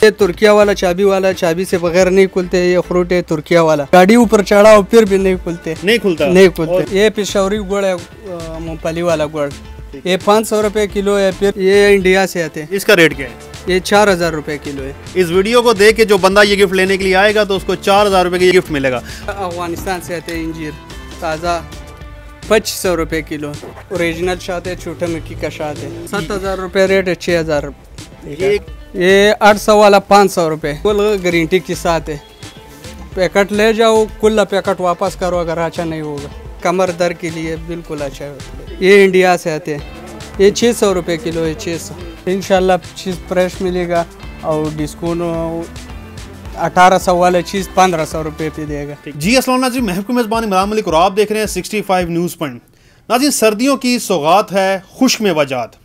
ये तुर्किया वाला चाबी से बगैर नहीं खुलते। ये अखरोट है तुर्किया वाला, गाड़ी ऊपर चढ़ा और फिर भी नहीं खुलते, नहीं खुलते। ये पिशौरी गुड़ है, मूंगफली वाला गुड़, ये 500 रुपए किलो है। फिर ये इंडिया से आते हैं। इसका रेट क्या है? ये 4000 रुपए किलो है। इस वीडियो को देख के जो बंदा ये गिफ्ट लेने के लिए आएगा तो उसको 4000 रुपए की गिफ्ट मिलेगा। अफगानिस्तान से आते हैं इंजीर ताज़ा, 2500 रुपए किलो। ओरिजिनल शाद है, छोटे मिट्टी का शाद है। 7000 रुपए रेट है, 6000। ये 800 वाला 500 रुपए। कुल गारंटी के साथ है। पैकेट ले जाओ, कुल पैकेट वापस करो अगर अच्छा नहीं होगा। कमर दर्द के लिए बिल्कुल अच्छा है। ये इंडिया से आते हैं। ये 600 रुपए किलो है, 600। इंशाल्लाह चीज़ फ्रेश मिलेगा और डिस्काउंट 1800 वाला चीज़ 1500 रुपए पे देगा। जी अस्सलाम नाज़रीन, मैं आपकी मेज़बान इमरान मलिक और आप देख रहे हैं 65 न्यूज़ पॉइंट। नाज़रीन, सर्दियों की सौगात है खुश्क मेवाजात।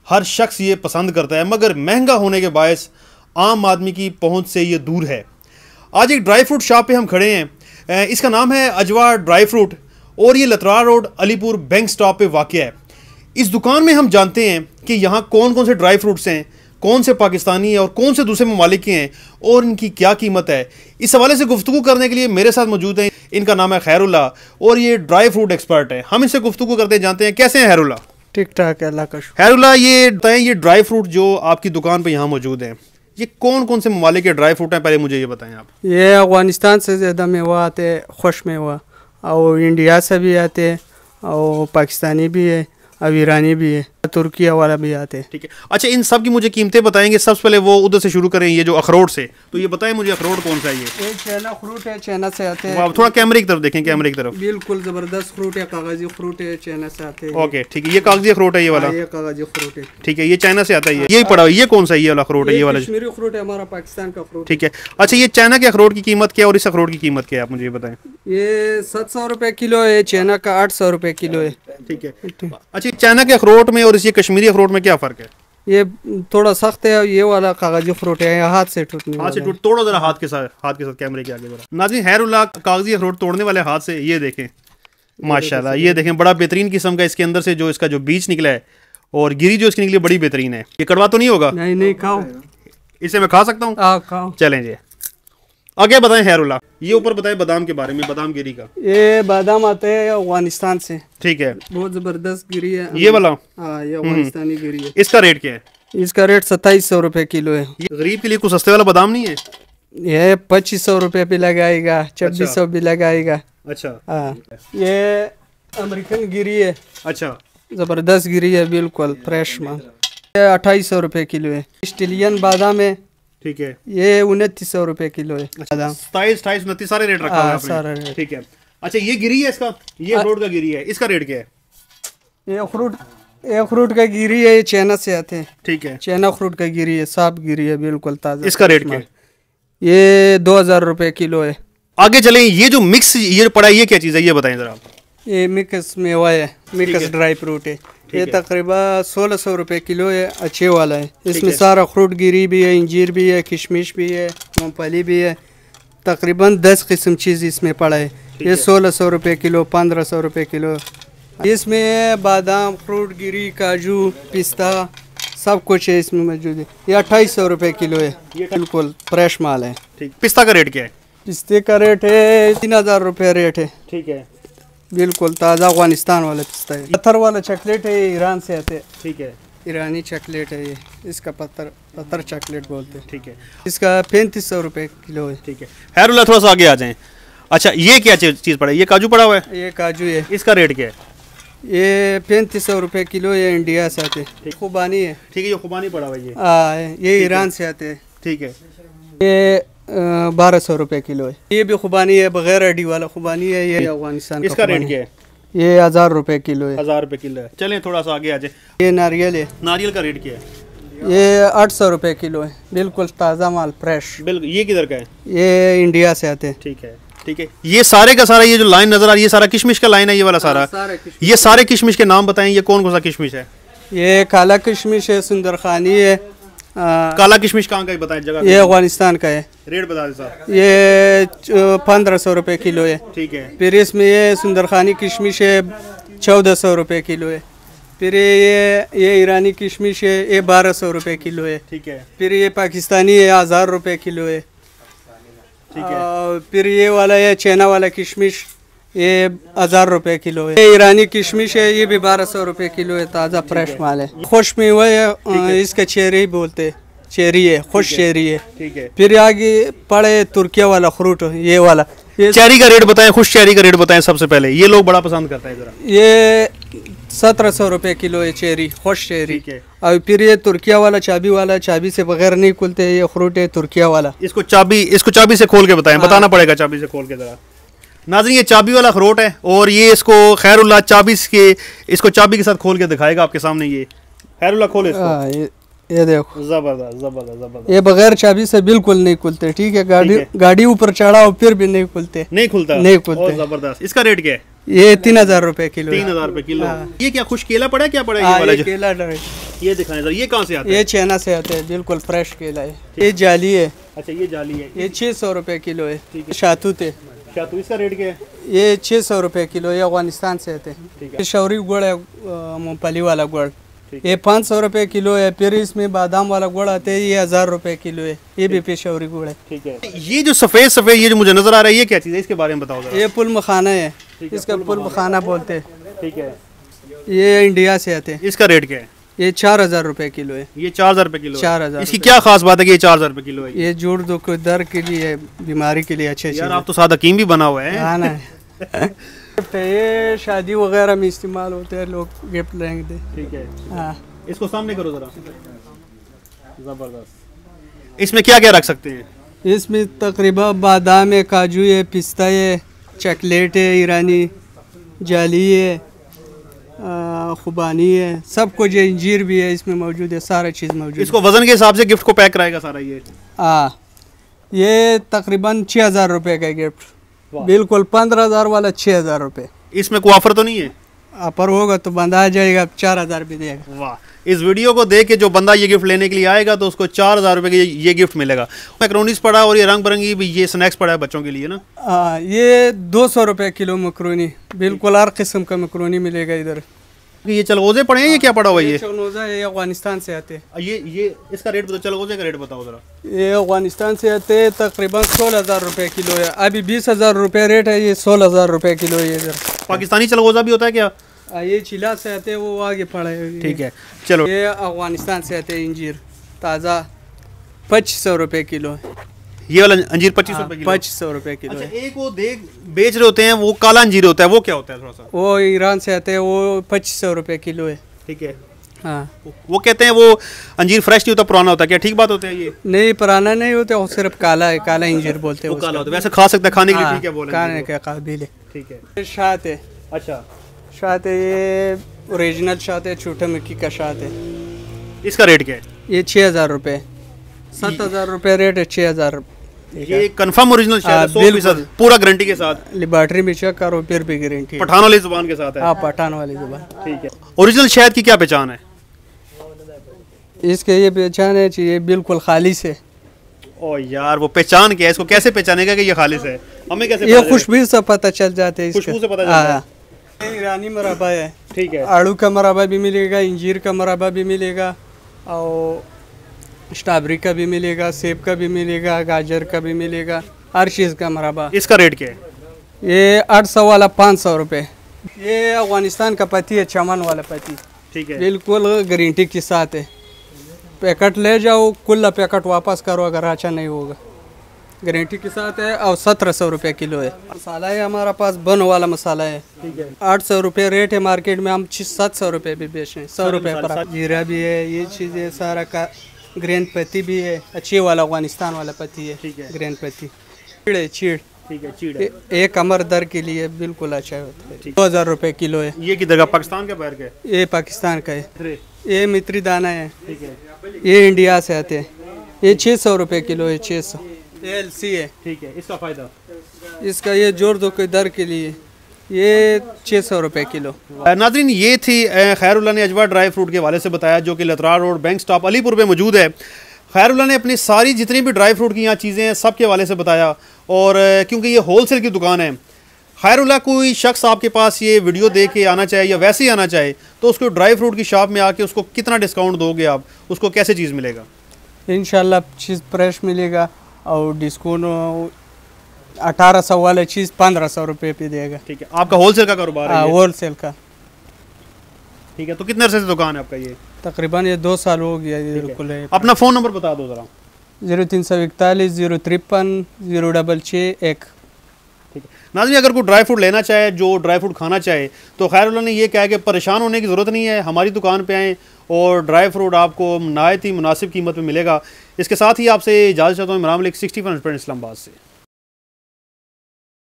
हर शख्स ये पसंद करता है, मगर महंगा होने के बायस आम आदमी की पहुंच से ये दूर है। आज एक ड्राई फ्रूट शॉप पे हम खड़े हैं। इसका नाम है अजवा ड्राई फ्रूट और ये लतरा रोड अलीपुर बैंक स्टॉप पे वाक़या है। इस दुकान में हम जानते हैं कि यहाँ कौन कौन से ड्राई फ्रूट्स हैं, कौन से पाकिस्तानी और कौन से दूसरे ममालिक के हैं और इनकी क्या कीमत है। इस हवाले से गुफ्तगू करने के लिए मेरे साथ मौजूद हैं। इनका नाम है खैरुल्लाह और ये ड्राई फ्रूट एक्सपर्ट है। हम इससे गुफ्तगू करते हैं, जानते हैं कैसे हैं खैरुल्लाह। ठीक ठाक है, अल्लाह का शुक्र। खैरुल्लाह, ये बताएं, ये ड्राई फ्रूट जो आपकी दुकान पे यहाँ मौजूद है, ये कौन कौन से ममालिक के ड्राई फ्रूट हैं, पहले मुझे ये बताएं आप। ये अफगानिस्तान से ज़्यादा मेवा आते हैं, खुश मेवा, और इंडिया से भी आते हैं, और पाकिस्तानी भी है, अब ईरानी भी है, तुर्किया वाला भी आते हैं। ठीक है, अच्छा, इन सब की मुझे कीमतें बताएंगे। सबसे पहले वो उधर से शुरू करें, ये जो अखरोट से, तो ये बताएं मुझे अखरोट कौन सा है? ये चाइना फ्रूट है, चाइना से आते हैं। थोड़ा कैमरे की तरफ देखें, कैमरे की तरफ। बिल्कुल ज़बरदस्त फ्रूट है, कागजी फ्रूट है, चाइना से आते हैं। ओके, ठीक है, ये कागजी अखरोट है, ये वाला। ये कागजी फ्रूट है, ठीक है, ये चाइना से आता है। ये पड़ा, ये कौन सा, ये वाला अखरोट है? ये वाला कश्मीरी फ्रूट है, हमारा पाकिस्तान का फ्रूट। ठीक है, अच्छा, ये चाइना के अखरोट की कीमत क्या है और इस अखरोट की कीमत क्या है, आप मुझे बताएं। ये 700 रुपए किलो है, चाइना का 800 रुपए किलो है। ठीक है, अच्छा, चाइना के अखरोट में और इस कश्मीरी अखरोट में क्या फ़र्क है? ये थोड़ा सख्त है, ये वाला कागजी फ्रूट है, हाथ से टूटने वाला है। तोड़ो जरा हाथ के साथ कैमरे के आगे जरा। नाज़रीन, खैरुल्लाह कागजी अखरोट तोड़ने वाले हाथ से, ये देखें माशाल्लाह, ये देखें बड़ा बेहतरीन किस्म का इसके अंदर से जो इसका जो बीज निकला है और गिरी जो इसकी निकली बड़ी बेहतरीन है। ये कड़वा तो नहीं होगा? नहीं, खाओ, इसे मैं खा सकता हूँ? खाओ। चलें जी, आगे बताएं खैरुल्लाह। ये ऊपर बताएं बादाम के बारे में, बादाम गिरी का। ये बादाम आते हैं अफगानिस्तान से। ठीक है, बहुत जबरदस्त गिरी है ये वाला। हाँ, ये अफगानिस्तानी गिरी है। इसका रेट क्या है? इसका रेट 2700 रुपए किलो है। ये गरीब के लिए कुछ सस्ते वाला बादाम नहीं है? ये 2500 रुपए भी लगाएगा, 2600 भी लगाएगा। अच्छा, हाँ, ये अमेरिकन गिरी है। अच्छा, जबरदस्त गिरी है, बिल्कुल फ्रेश माल। ये 2800 रुपए किलो है। ऑस्ट्रेलियन बादाम है। ठीक है, ये 2900 रुपए किलो है। 27, 28, 29 सारे रेट रखा हुआ है आपने। सारा रेट। ठीक है, अच्छा, ये गिरी है, इसका ये अखरोट का गिरी है, इसका रेट क्या है? ये अखरोट का गिरी है, ये चाइना से आते हैं। ठीक है, चाइना अखरोट का गिरी है, साफ गिरी है, बिल्कुल ताज़ा। इसका रेट क्या है? ये 2000 रुपए किलो है। आगे चलें, ये जो मिक्स ये पड़ा है, ये क्या चीज़ है, ये बताएं जरा आप। ये मिक्स मेवा है, मिक्स ड्राई फ्रूट है। ये तकरीबन 1600 रुपए किलो है, अच्छे वाला है। इसमें सारा फ्रूट गिरी भी है, इंजीर भी है, किशमिश भी है, मूंगफली भी है। तकरीबन 10 किस्म चीज़ इसमें पड़ा है। ये 1600 रुपए किलो, 1500 रुपए किलो। इसमें बादाम, फ्रूट गिरी, काजू, पिस्ता, सब कुछ है इसमें मौजूद है। ये 2800 रुपए किलो है, बिल्कुल फ्रेश माल है। ठीक, पिस्ता का रेट क्या है? पिस्ते का रेट है 3000 रुपये रेट है। ठीक है, बिल्कुल ताज़ा अफगानिस्तान वाला पिस्ता है। पत्थर वाला चॉकलेट है, ईरान से आते हैं। ठीक है, ईरानी चॉकलेट है ये, इसका पत्थर चॉकलेट बोलते हैं। ठीक है, इसका 3500 रुपए किलो है। ठीक है, खैरुल्लाह, थोड़ा सा आगे आ जाएं। अच्छा, ये क्या चीज़ पड़ा है? ये काजू पड़ा हुआ है? ये काजू है। इसका रेट क्या है? ये 3500 रुपए किलो, ये इंडिया से आते हैं। खुबानी है। ठीक है, ये खुबानी पड़ा हुआ है, ये ईरान से आते हैं। ठीक है, ये 1200 रुपए किलो है। ये भी खुबानी है, बगैर अडी वाला खुबानी है, ये अफगानिस्तान। इसका रेट क्या है? ये 1000 रुपए किलो है। 1000 रुपए किलो है। चलें थोड़ा सा आगे आ जाए। ये नारियल है। नारियल का रेट क्या है? ये 800 रुपए किलो है, बिल्कुल ताज़ा माल, फ्रेश। बिल्कुल, ये किधर का है? ये इंडिया से आते हैं। ठीक है, ठीक है, ये सारे का सारा, ये जो लाइन नजर आ रही है, ये सारा किशमिश का लाइन है, ये वाला सारा। ये सारे किशमिश के नाम बताएं, ये कौन कौन सा किशमिश है? ये काला किशमिश है, सुंदरखानी है। काला किशमिश कहाँ का है, बताएं जगह? ये अफगानिस्तान का है। रेट बता दें साहब। ये 1500 रुपए किलो है। ठीक है, फिर इसमें ये सुंदरखानी किशमिश है, 1400 रुपए किलो है। फिर ये ईरानी किशमिश है, ये 1200 रुपये किलो है। ठीक है। फिर ये पाकिस्तानी है, 1000 रुपये किलो है। ठीक है। फिर ये वाला है चाइना वाला किशमिश, ये 1000 रुपये किलो है। ये ईरानी किशमिश है, ये भी 1200 रुपये किलो है। ताज़ा फ्रेश माल है। खुश मेवा है, इसका चेरी बोलते हैं, चेरी है, खुश चेरी है। ठीक है। फिर आगे पड़े तुर्किया वाला फ्रूट, ये वाला। ये चेरी का रेट बताएं, खुश चेरी का रेट बताएं सबसे पहले, ये लोग बड़ा पसंद करते हैं जरा। ये 1700 रुपये किलो है चेरी, खुश चेरी। ठीक है। और फिर ये तुर्किया वाला चाबी से बगैर नहीं खुलते, ये फ्रूट है तुर्किया वाला। इसको चाबी से खोल के बताएं। बताना पड़ेगा चाबी से खोल के जरा। नाज़रीन, ये चाबी वाला अखरोट है और ये इसको खैरुल्लाह इसको चाबी के साथ खोल के दिखाएगा आपके सामने। ये खैरुल्लाह खोले इसको। ये देखो, जबरदस्त जबरदस्त जबरदस्त। ये बगैर चाबी से बिल्कुल नहीं खुलते। ठीक है। गाड़ी ऊपर चढ़ाओ फिर भी नहीं खुलते, नहीं खुलता। खुलते। जबरदस्त। इसका रेट क्या है? ये 3000 रुपये किलो। 3000 रुपये किलो। ये क्या खुश केला पड़ा है? क्या पड़ा है ये वाला? ये केला है। ये दिखाएं जरा, ये कहाँ से आता है? ये चाइना से आते हैं, बिल्कुल फ्रेश केला है। ये जाली है। अच्छा, ये जाली है। ये 600 रुपये किलो है। शातूत है। तो इसका रेट क्या है? ये 600 रुपये किलो, ये अफगानिस्तान से आते हैं। ये शौरी गुड़ है, मूंगफली वाला गुड़, ये 500 रुपये किलो है। फिर इसमें बादाम वाला गुड़ आते हैं, ये 1000 रुपये किलो है। ये भी पेशावरी गुड़ है। ठीक है। ये जो सफ़ेद ये जो मुझे नजर आ रहा है, ये क्या चीज़ है? इसके बारे में बताओ जरा। ये पुल मखाना है, इसका पुल मखाना बोलते हैं। ठीक है। ये इंडिया से आते हैं। इसका रेट क्या है? ये 4000 रुपये किलो है। ये 4000 रुपये किलो है। 4000। इसकी क्या खास बात है कि ये 4000 रुपये किलो है? ये जोड़ दो को दर्द के लिए, बीमारी के लिए अच्छे। यार आप तो सादा हकीम भी बना हुआ है। हाँ ना। ये शादी वगैरह में इस्तेमाल होते हैं, लोग गिफ्ट लेंगे। ठीक है। हाँ। इसको सामने करो जरा। जबरदस्त। इसमें क्या क्या रख सकते हैं? इसमें तकरीबन बादाम है, काजू है, पिस्ता है, चॉकलेट है, ईरानी जाली है, खुबानी है, सब कुछ है। अंजीर भी है इसमें मौजूद है, सारा चीज़ मौजूद है। इसको वजन के हिसाब से गिफ्ट को पैक कराएगा सारा ये? हाँ। ये तकरीबन 6000 रुपये का गिफ्ट, बिल्कुल 15000 वाला 6000 रुपये। इसमें कोई ऑफर तो नहीं है? ऑफर होगा तो बंदा आ जाएगा, 4000 भी देगा। वाह। इस वीडियो को देख के जो बंदा ये गिफ्ट लेने के लिए आएगा तो उसको 4000 रुपये की ये गिफ्ट मिलेगा। मैक्रोनीस पड़ा और ये रंग बिरंगी भी ये स्नैक्स पड़ा है बच्चों के लिए ना। हाँ, ये 200 रुपये किलो मकरोनी, बिल्कुल हर किस्म का मकरोनी मिलेगा इधर। ये चलगोजे पड़े हैं, ये क्या पड़ा हुआ है? ये चलगोजा है, अफगानिस्तान से आते हैं। ये इसका रेट बताओ, चलगोजे का रेट बताओ जरा। ये अफगानिस्तान से आते हैं, तकरीबन 16000 रुपये किलो है। अभी 20000 रुपये रेट है, ये 16000 रुपये किलो है इधर। पाकिस्तानी चलगोजा भी होता है क्या? ये चिला से आते हैं, वो आगे पड़ा है। ठीक है, चलो। ये अफगानिस्तान से आते हैं इंजीर, ताज़ा 2500 रुपये किलो है। ये वाला अंजीर 2500 रुपये किलो? 2500 रुपये किलो है। अच्छा, एक वो देख बेच रहे होते हैं, वो काला अंजीर होता है, वो क्या होता है थोड़ा सा? वो ईरान से आते हैं, वो 2500 रुपये किलो है। ठीक है। हाँ। वो कहते हैं वो अंजीर फ्रेश नहीं होता, पुराना होता है, क्या ठीक बात होता है ये? नहीं, पुराना नहीं होता, वो सिर्फ काला है, काला इंजीर बोलते हैं। वो काला होता है, वैसे खा सकते हैं, खाने के लिए ठीक है? बोले खाने के काबिल है। ठीक है। ये शात है। अच्छा, शात है, ये ओरिजिनल शात है, छोटा मिक्की का शात है। इसका रेट क्या है? ये 6000 रुपये, 7000 रुपये रेट है। 6000। ये कंफर्म ओरिजिनल शायद 100% पूरा गारंटी के साथ? लेबॉर्ट्री में चेक करो फिर भी गारंटी। पठान वाली जुबान के साथ है? हाँ, पठान वाली जुबान। ठीक है। ओरिजिनल शहद की क्या पहचान है? इसके ये पहचान है कि ये बिल्कुल खालिस है। ओ यार, वो पहचान क्या है? इसको कैसे पहचानेगा कि ये खालिस है? हमें कैसे? ये खुशबू से पता चल जाते हैं। खुशबू से पता चलता है। ये ईरानी मरबा है। ठीक है। आड़ू का मरबा भी मिलेगा, इंजीर का मरबा भी मिलेगा, और स्ट्रॉबेरी का भी मिलेगा, सेब का भी मिलेगा, गाजर का भी मिलेगा, हर चीज़ का मरबा। इसका रेट क्या है? ये 800 वाला 500 रुपये। ये अफगानिस्तान का पत्ती है, चमन वाला पत्ती। ठीक है। बिल्कुल गारंटी के साथ है। पैकेट ले जाओ, कुल्ला पैकेट वापस करो अगर अच्छा नहीं होगा, गारंटी के साथ है। और 1700 रुपये किलो है। मसाला है हमारा पास, बन वाला मसाला है। ठीक है। 800 रुपये रेट है, मार्केट में हम 700 रुपये भी बेच रहे हैं। 100 रुपये पर। जीरा भी है, ये चीज़ें सारा का। ग्रैंड पत्ती भी है, अच्छी वाला अफगानिस्तान वाला पत्ती है। ठीक है। ग्रैंड पत्ती। चीड़ है, चीड़। ठीक है, चीड़ है। एक कमर दर्द के लिए बिल्कुल अच्छा होता है। 2000 रुपये किलो है। ये किधर का? पाकिस्तान का बाहर का? ये पाकिस्तान का है। ये मित्री दाना है। ठीक है। ये इंडिया से आते हैं। ये 600 रुपये किलो है। 600। ये एलसी है। ठीक है। इसका फायदा? इसका ये जोड़ दो के दर के लिए, ये 600 रुपये किलो। नाज़रीन, ये थी खैरुल्लाह ने अजवा ड्राई फ्रूट के हवाले से बताया, जो कि लतरार रोड बैंक स्टॉप अलीपुर में मौजूद है। खैरुल्लाह ने अपनी सारी जितनी भी ड्राई फ्रूट की यहाँ चीज़ें हैं सब के हवाले से बताया, और क्योंकि ये होल सेल की दुकान है, खैरुल्लाह, कोई शख्स आपके पास ये वीडियो देख के आना चाहे या वैसे ही आना चाहे तो उसको ड्राई फ्रूट की शॉप में आके उसको कितना डिस्काउंट दोगे आप, उसको कैसे चीज़ मिलेगा? इंशाल्लाह चीज़ फ्रेश मिलेगा और डिस्काउंट 1800 वाला चीज़ 1500 रुपये पे देगा। ठीक है, आपका होलसेल का कारोबार है? हाँ, होलसेल का। ठीक है, तो कितने अरसे से दुकान है आपका ये? तकरीबन ये 2 साल हो गया ये बिल्कुल है। अपना फ़ोन नंबर बता दो ज़रा। 0341 053 0661। ठीक है नाज़रीन, अगर कोई ड्राई फ्रूट लेना चाहे, जो ड्राई फ्रूट खाना चाहे, तो खैरुल्लाह ने ये कहा कि परेशान होने की ज़रूरत नहीं है, हमारी दुकान पे आएँ और ड्राई फ्रूट आपको नहायत ही मुनासिब कीमत में मिलेगा। इसके साथ ही आपसे इजाज़त चाहता हूँ। इमरान मलिक, 65 इस्लामाबाद से।